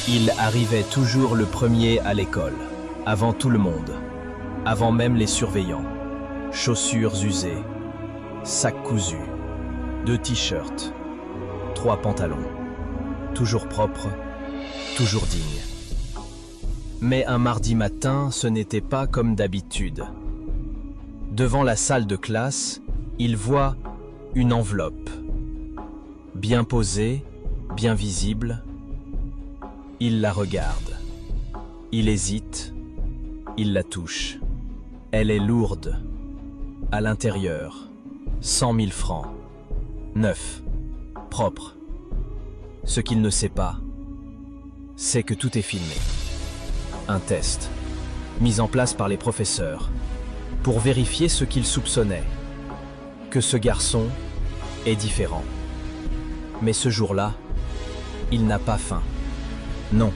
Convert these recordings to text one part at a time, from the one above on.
Il arrivait toujours le premier à l'école, avant tout le monde, avant même les surveillants. Chaussures usées, sac cousu, 2 t-shirts, 3 pantalons. Toujours propre, toujours digne. Mais un mardi matin, ce n'était pas comme d'habitude. Devant la salle de classe, il voit une enveloppe. Bien posée, bien visible. Il la regarde. Il hésite. Il la touche. Elle est lourde. À l'intérieur, 100 000 francs. Neuf. Propre. Ce qu'il ne sait pas, c'est que tout est filmé. Un test, mis en place par les professeurs, pour vérifier ce qu'ils soupçonnaient, que ce garçon est différent. Mais ce jour-là, il n'a pas faim. Non.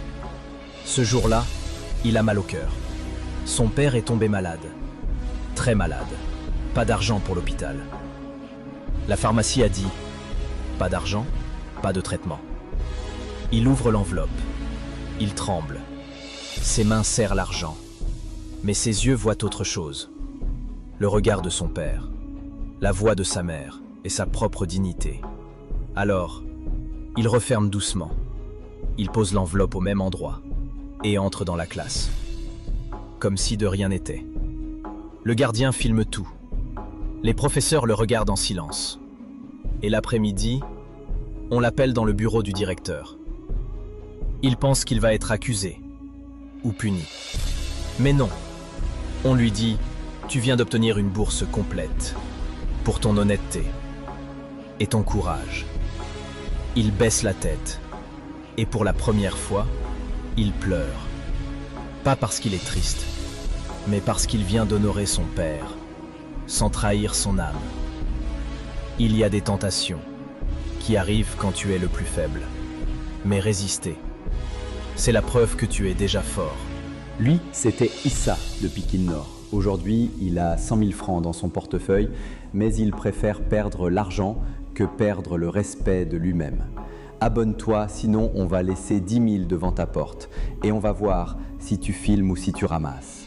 Ce jour-là, il a mal au cœur. Son père est tombé malade. Très malade. Pas d'argent pour l'hôpital. La pharmacie a dit « Pas d'argent, pas de traitement ». Il ouvre l'enveloppe. Il tremble. Ses mains serrent l'argent. Mais ses yeux voient autre chose. Le regard de son père, la voix de sa mère et sa propre dignité. Alors, il referme doucement. Il pose l'enveloppe au même endroit et entre dans la classe. Comme si de rien n'était. Le gardien filme tout. Les professeurs le regardent en silence. Et l'après-midi, on l'appelle dans le bureau du directeur. Il pense qu'il va être accusé ou puni. Mais non. On lui dit « Tu viens d'obtenir une bourse complète pour ton honnêteté et ton courage ». Il baisse la tête et pour la première fois, il pleure. Pas parce qu'il est triste, mais parce qu'il vient d'honorer son père, sans trahir son âme. Il y a des tentations qui arrivent quand tu es le plus faible. Mais résister, c'est la preuve que tu es déjà fort. Lui, c'était Issa de Pikine Nord. Aujourd'hui, il a 100 000 francs dans son portefeuille, mais il préfère perdre l'argent que perdre le respect de lui-même. Abonne-toi, sinon on va laisser 10 000 devant ta porte et on va voir si tu filmes ou si tu ramasses.